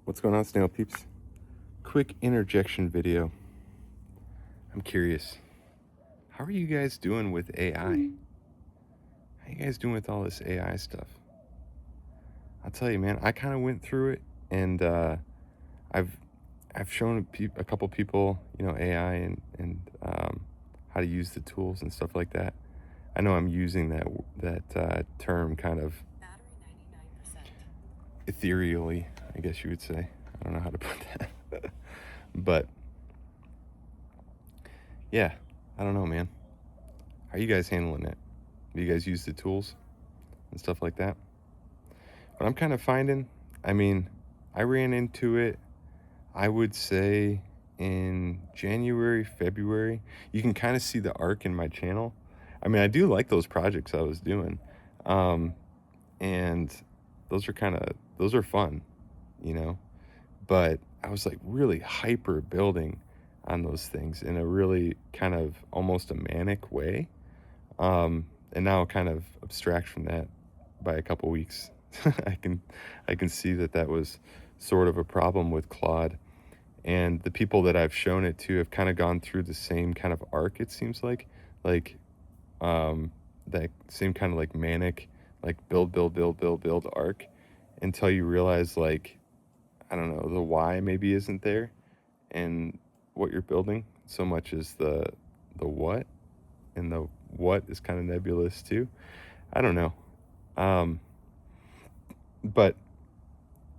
What's going on, Snail peeps? Quick interjection video. I'm curious, how are you guys doing with AI? How you guys doing with all this AI stuff? I'll tell you, man, I kind of went through it, and I've shown a couple people, AI and how to use the tools and stuff like that. I know I'm using that term kind of ethereally, I guess you would say. I don't know how to put that. But yeah, I don't know, man. How are you guys handling it? Do you guys use the tools and stuff like that? But I'm kind of finding, I ran into it, I would say in January, February. You can kind of see the arc in my channel. I do like those projects I was doing. And those are fun, but I was like really hyper building on those things in a really kind of almost a manic way. And now kind of abstract from that by a couple weeks. I can see that was sort of a problem with Claude, and the people that I've shown it to have kind of gone through the same kind of arc. It seems like that same kind of like manic, like build arc, until you realize, like, I don't know, the why maybe isn't there and what you're building so much as the what, and the what is kind of nebulous too. I don't know. But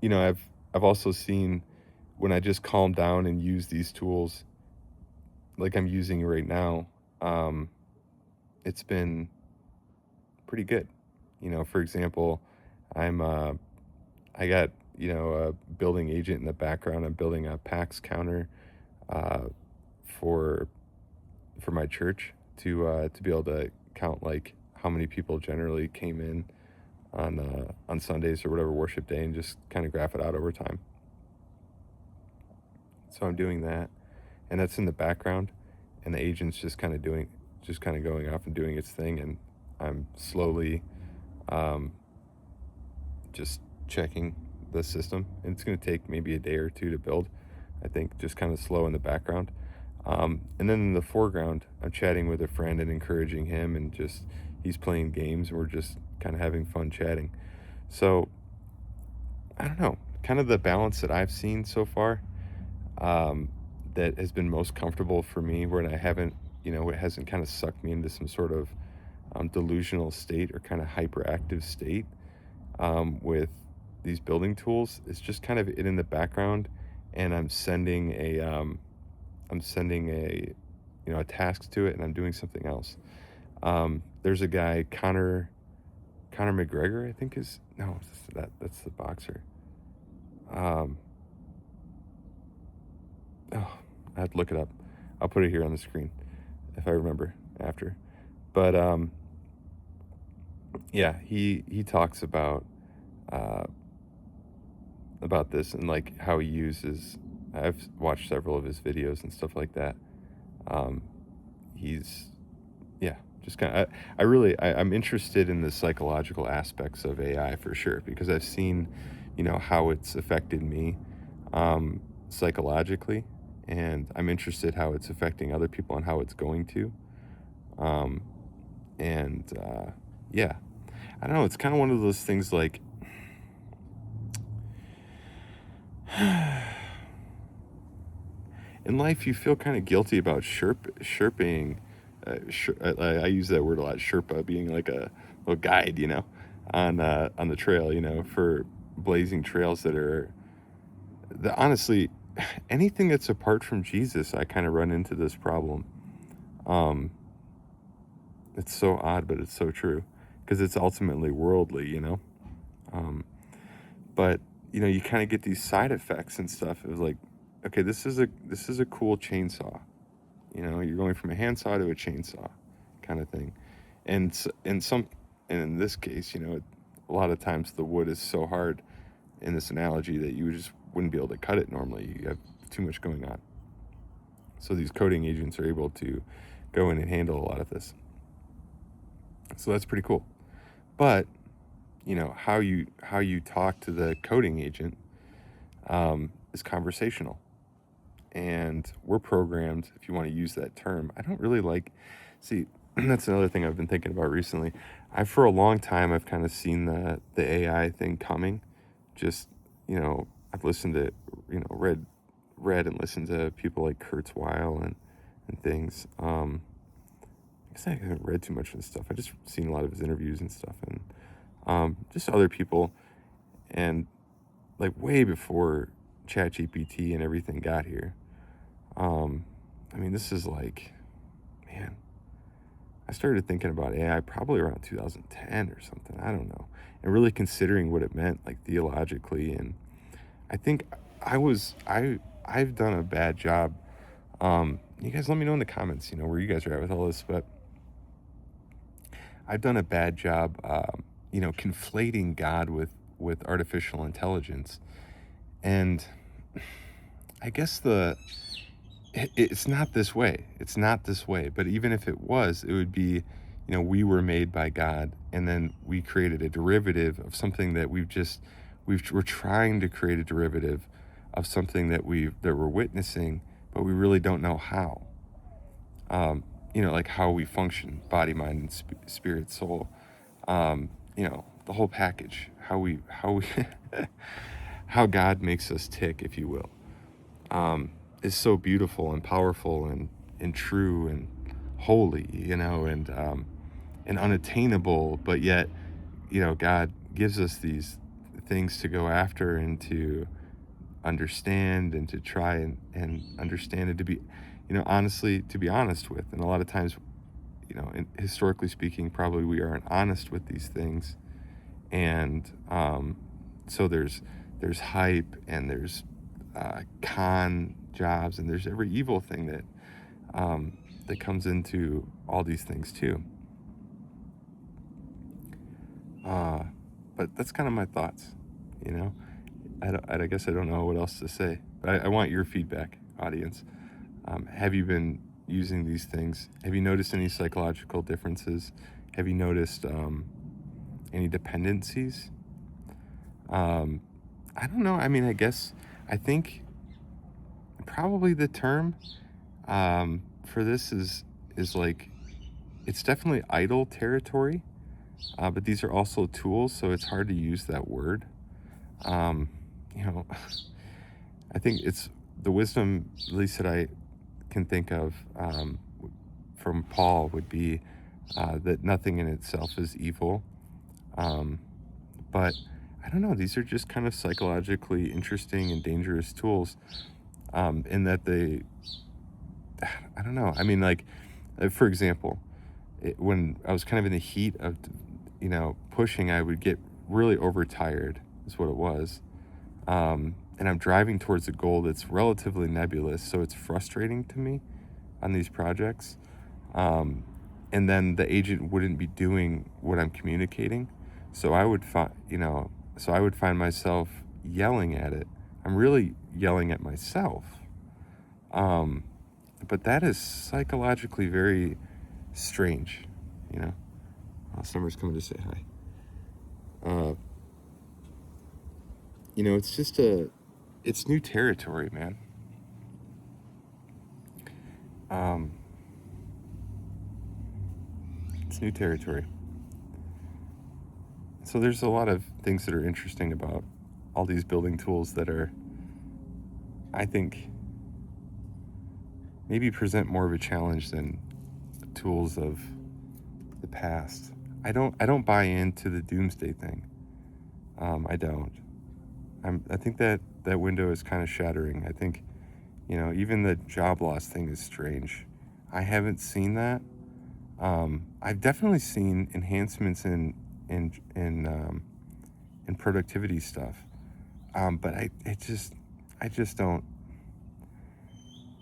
I've also seen when I just calm down and use these tools like I'm using right now, it's been pretty good. For example, I got, a building agent in the background. I'm building a PAX counter for my church to be able to count like how many people generally came in on Sundays or whatever worship day, and just kind of graph it out over time. So I'm doing that, and that's in the background, and the agent's just kind of going off and doing its thing, and I'm slowly just checking the system, and it's going to take maybe a day or two to build. I think just kind of slow in the background. And then in the foreground, I'm chatting with a friend and encouraging him, and just he's playing games, and we're just kind of having fun chatting. So I don't know, kind of the balance that I've seen so far, that has been most comfortable for me, where I haven't, it hasn't kind of sucked me into some sort of delusional state or kind of hyperactive state with these building tools. It's just kind of it in the background, and I'm sending a a task to it, and I'm doing something else. There's a guy, Conor McGregor, I think that's the boxer. I have to look it up. I'll put it here on the screen if I remember after. But yeah, he talks about this, and like how he uses. I've watched several of his videos and stuff like that. He's just kind of. I'm interested in the psychological aspects of AI for sure, because I've seen, how it's affected me psychologically, and I'm interested how it's affecting other people and how it's going to. Yeah, I don't know. It's kind of one of those things like. In life, you feel kind of guilty about sherping. I use that word a lot. Sherpa being like a little guide, on the trail, for blazing trails that are. Honestly, anything that's apart from Jesus, I kind of run into this problem. It's so odd, but it's so true, because it's ultimately worldly, but you kind of get these side effects and stuff. It was like, okay, this is a cool chainsaw. You're going from a handsaw to a chainsaw kind of thing. And in this case, a lot of times the wood is so hard in this analogy that you just wouldn't be able to cut it normally. You have too much going on. So these coding agents are able to go in and handle a lot of this. So that's pretty cool. But, how you talk to the coding agent, is conversational. And we're programmed, if you want to use that term. I don't really like, see, that's another thing I've been thinking about recently. For a long time, I've kind of seen the AI thing coming. Just, I've listened to, read and listened to people like Kurzweil and things. I guess I haven't read too much of his stuff. I just seen a lot of his interviews and stuff, and just other people. And like way before ChatGPT and everything got here, this is like, man, I started thinking about AI probably around 2010 or something. I don't know, and really considering what it meant, like theologically. And I think I've done a bad job. You guys, let me know in the comments, where you guys are at with all this, but I've done a bad job, conflating God with artificial intelligence. And I guess it's not this way. It's not this way. But even if it was, it would be, we were made by God, and then we created a derivative of something that we're trying to create a derivative of something that we're witnessing, but we really don't know how. Like how we function, body, mind, and spirit, soul. The whole package. How we how God makes us tick, if you will, is so beautiful and powerful and true and holy, and unattainable. But yet, God gives us these things to go after and to understand and to try and understand, and to be, honestly, to be honest with. And a lot of times, historically speaking, probably we aren't honest with these things. And so there's hype, and there's con jobs, and there's every evil thing that comes into all these things too. But that's kind of my thoughts. I guess I don't know what else to say, but I want your feedback, audience. Have you been using these things? Have you noticed any psychological differences? Have you noticed any dependencies? I don't know. I think probably the term for this is like, it's definitely idle territory, but these are also tools, so it's hard to use that word. I think it's the wisdom, at least that I can think of, from Paul, would be that nothing in itself is evil. But I don't know, these are just kind of psychologically interesting and dangerous tools, in that I don't know. For example, when I was kind of in the heat of, pushing, I would get really overtired, is what it was. And I'm driving towards a goal that's relatively nebulous, so it's frustrating to me on these projects. And then the agent wouldn't be doing what I'm communicating, so I would find myself yelling at it. I'm really yelling at myself. But that is psychologically very strange, Summer's coming to say hi. It's just it's new territory, man. It's new territory. So there's a lot of things that are interesting about all these building tools that are, I think, maybe present more of a challenge than tools of the past. I don't buy into the doomsday thing. I don't. I think that window is kind of shattering. I think, even the job loss thing is strange. I haven't seen that. I've definitely seen enhancements in productivity stuff. But I just don't.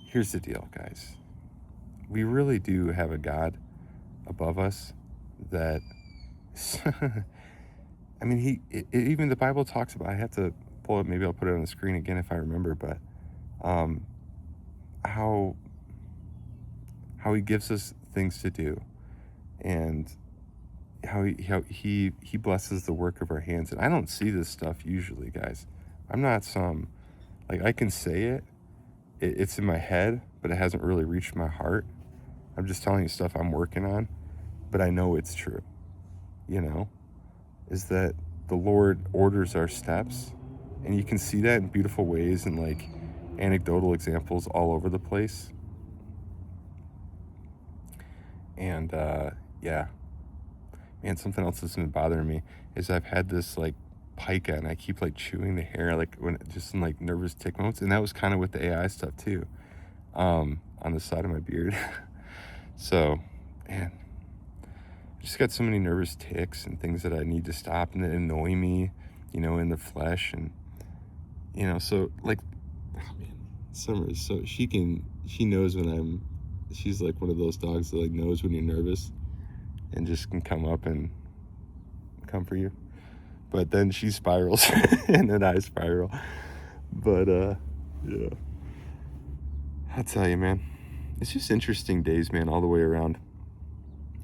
Here's the deal, guys. We really do have a God above us that, even the Bible talks about, I have to pull it, maybe I'll put it on the screen again if I remember, but how he gives us things to do, and how he blesses the work of our hands. And I don't see this stuff usually, guys. I'm not some Like, I can say it's in my head, but it hasn't really reached my heart. I'm just telling you stuff I'm working on, but I know it's true, you know, is that the Lord orders our steps, and you can see that in beautiful ways and like anecdotal examples all over the place. And yeah, man, something else that's been bothering me is I've had this like pica, and I keep like chewing the hair, like when just in like nervous tick moments, and that was kind of with the AI stuff too, on the side of my beard. So, man, I just got so many nervous ticks and things that I need to stop and that annoy me, you know, in the flesh. And, you know, so like, oh man, Summer is so, she knows when she's like one of those dogs that like knows when you're nervous and just can come up and comfort you. But then she spirals and then I spiral. But, yeah, I'll tell you, man, it's just interesting days, man, all the way around.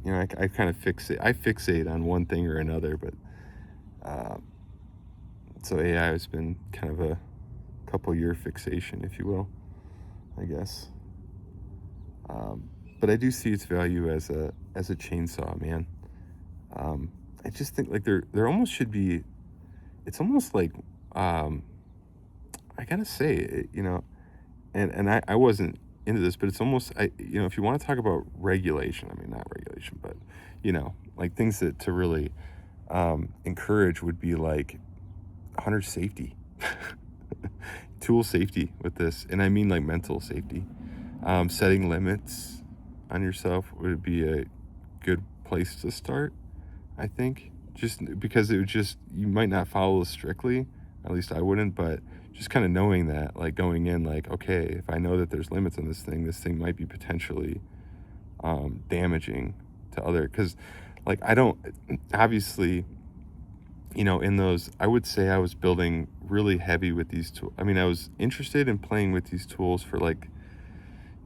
You know, I kind of fixate on one thing or another, but so AI has been kind of a couple year fixation, if you will, I guess. But I do see its value as a chainsaw, man. I just think like there almost should be. It's almost like I gotta say, you know, and I wasn't into this, but it's almost you know, if you want to talk about regulation, I mean not regulation, but you know, like things that to really encourage would be like hunter safety, tool safety with this, and I mean like mental safety. Setting limits on yourself would be a good place to start, I think, just because it would just, you might not follow strictly, at least I wouldn't, but just kind of knowing that, like going in like, okay, if I know that there's limits on this thing might be potentially damaging to other, because like I don't, obviously, you know, in those, I would say I was building really heavy with these tools. I mean, I was interested in playing with these tools for like,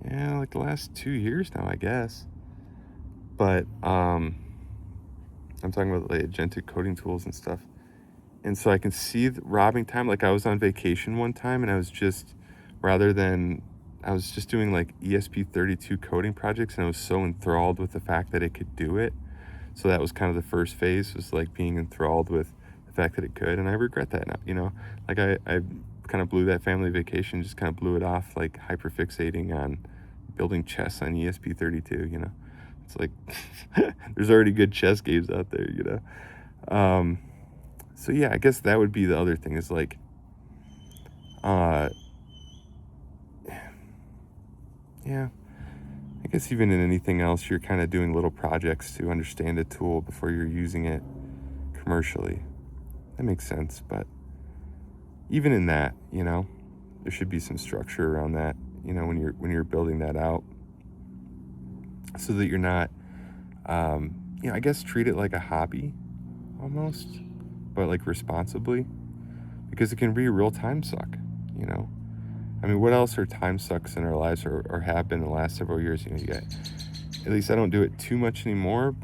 yeah, like the last 2 years now, I guess. But I'm talking about like agentic coding tools and stuff. And so I can see the robbing time. Like I was on vacation one time and I was just, I was just doing like ESP32 coding projects, and I was so enthralled with the fact that it could do it. So that was kind of the first phase, was like being enthralled with the fact that it could. And I regret that now, you know, like I kind of blew that family vacation, just kind of blew it off, like hyperfixating on building chess on ESP32, you know. It's like, there's already good chess games out there, you know. So yeah, I guess that would be the other thing, is like, yeah, I guess even in anything else, you're kind of doing little projects to understand a tool before you're using it commercially. That makes sense, but even in that, you know, there should be some structure around that, you know, when you're building that out, so that you're not, you know, I guess treat it like a hobby almost, but like responsibly, because it can be a real time suck, you know. I mean, what else are time sucks in our lives, or have been in the last several years? You know, you get, at least I don't do it too much anymore,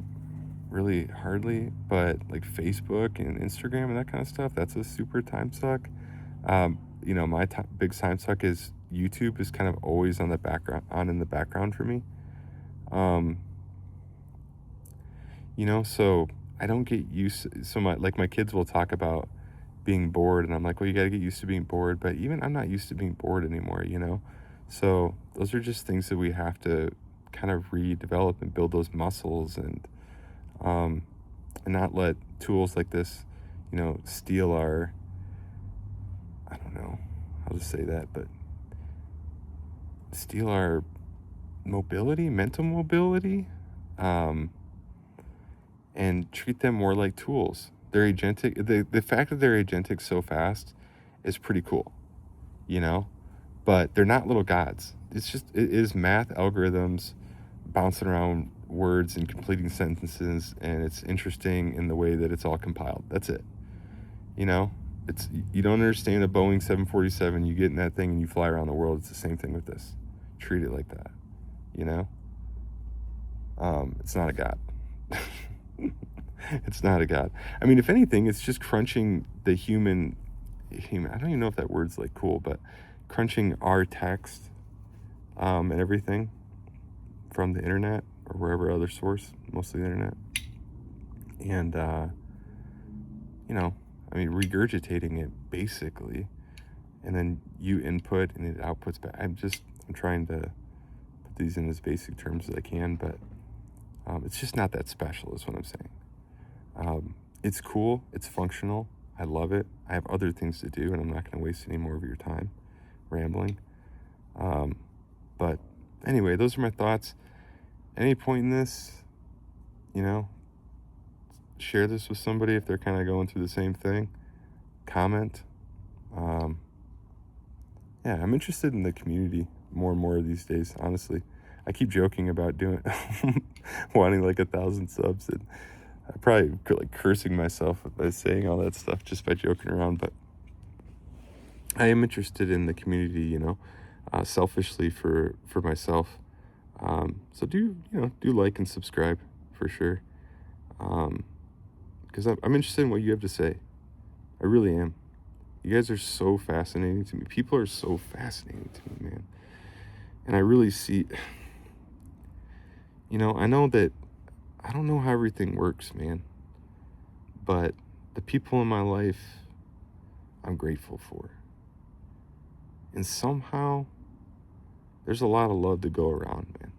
really hardly, but like Facebook and Instagram and that kind of stuff, that's a super time suck. You know, my big time suck is YouTube is kind of always in the background for me. You know, so I don't get used, so my kids will talk about being bored, and I'm like, well, you got to get used to being bored, but even I'm not used to being bored anymore, you know. So those are just things that we have to kind of redevelop and build those muscles, and not let tools like this, you know, steal our, I don't know how to say that, but steal our mobility, mental mobility, and treat them more like tools. They're agentic. The fact that they're agentic so fast is pretty cool, you know, but they're not little gods. It is math algorithms bouncing around words and completing sentences, and it's interesting in the way that it's all compiled. That's it. You know, you don't understand a Boeing 747, you get in that thing and you fly around the world. It's the same thing with this. Treat it like that, you know. It's not a god. It's not a god. I mean, if anything, it's just crunching the human I don't even know if that word's like cool, but crunching our text and everything from the internet or wherever other source, mostly the internet. And, I mean, regurgitating it basically, and then you input and it outputs back. I'm trying to put these in as basic terms as I can, but it's just not that special is what I'm saying. It's cool. It's functional. I love it. I have other things to do, and I'm not going to waste any more of your time rambling. But anyway, those are my thoughts. Any point in this, share this with somebody if they're kind of going through the same thing. Comment. Yeah, I'm interested in the community more and more these days, honestly. I keep joking about wanting like 1,000 subs, and I probably like cursing myself by saying all that stuff just by joking around, but I am interested in the community, selfishly for myself. So do like and subscribe for sure. Because I'm interested in what you have to say. I really am. You guys are so fascinating to me. People are so fascinating to me, man. And I really see, I know that I don't know how everything works, man. But the people in my life, I'm grateful for. And somehow, there's a lot of love to go around, man,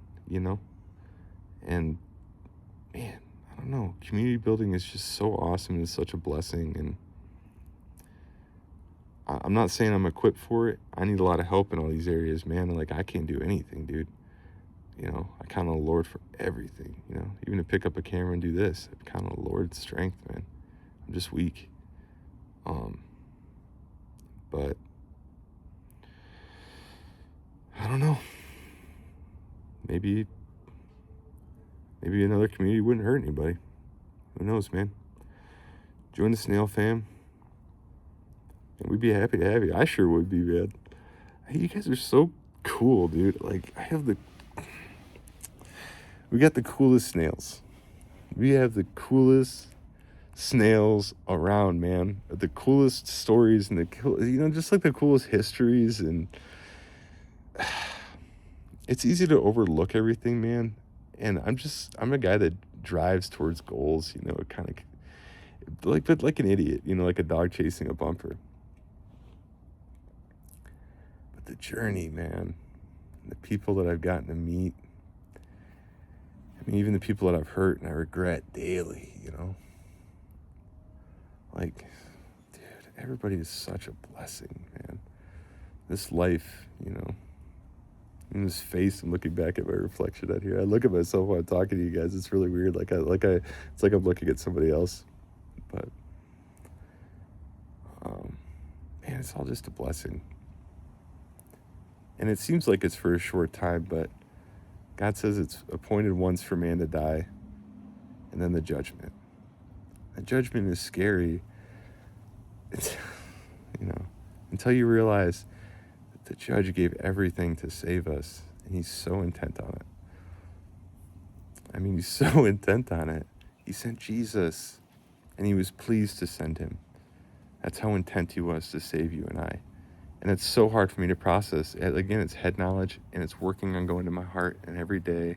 And, man, I don't know. Community building is just so awesome. It's such a blessing. And I'm not saying I'm equipped for it. I need a lot of help in all these areas, man. Like, I can't do anything, dude. I count on the Lord for everything, Even to pick up a camera and do this, I count on the Lord's strength, man. I'm just weak. But I don't know. Maybe another community wouldn't hurt anybody. Who knows, man? Join the Snail fam. And we'd be happy to have you. I sure would be, man. Hey, you guys are so cool, dude. Like, we got the coolest snails. We have the coolest snails around, man. The coolest stories and just like the coolest histories. And it's easy to overlook everything, man. And I'm a guy that drives towards goals, kind of like an idiot, like a dog chasing a bumper. But the journey, man, the people that I've gotten to meet, even the people that I've hurt and I regret daily, Like, dude, everybody is such a blessing, man. This life, in this face, I'm looking back at my reflection out here. I look at myself while I'm talking to you guys. It's really weird. It's like I'm looking at somebody else. But, man, it's all just a blessing. And it seems like it's for a short time, but God says it's appointed once for man to die, and then the judgment. The judgment is scary. It's, until you realize that the judge gave everything to save us, and he's so intent on it. He's so intent on it. He sent Jesus, and he was pleased to send him. That's how intent he was to save you and I. And it's so hard for me to process. Again, it's head knowledge, and it's working on going to my heart. And every day,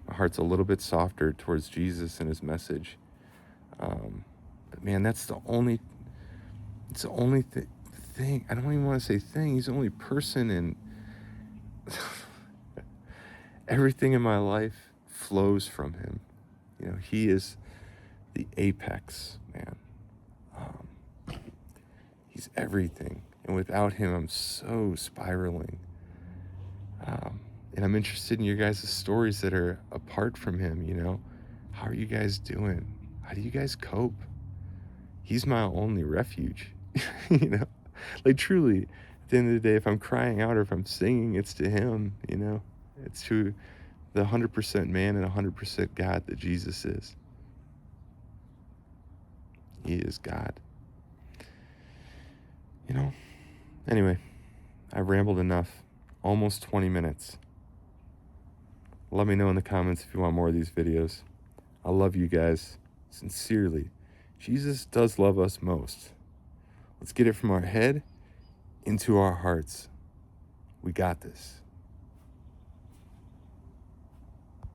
my heart's a little bit softer towards Jesus and his message. But man, it's the only thing. I don't even want to say thing. He's the only person, and everything in my life flows from him. He is the apex, man. He's everything. And without him, I'm so spiraling. And I'm interested in your guys' stories that are apart from him, How are you guys doing? How do you guys cope? He's my only refuge, Like, truly, at the end of the day, if I'm crying out or if I'm singing, it's to him, It's to the 100% man and 100% God that Jesus is. He is God. Anyway, I've rambled enough. Almost 20 minutes. Let me know in the comments if you want more of these videos. I love you guys sincerely. Jesus does love us most. Let's get it from our head into our hearts. We got this.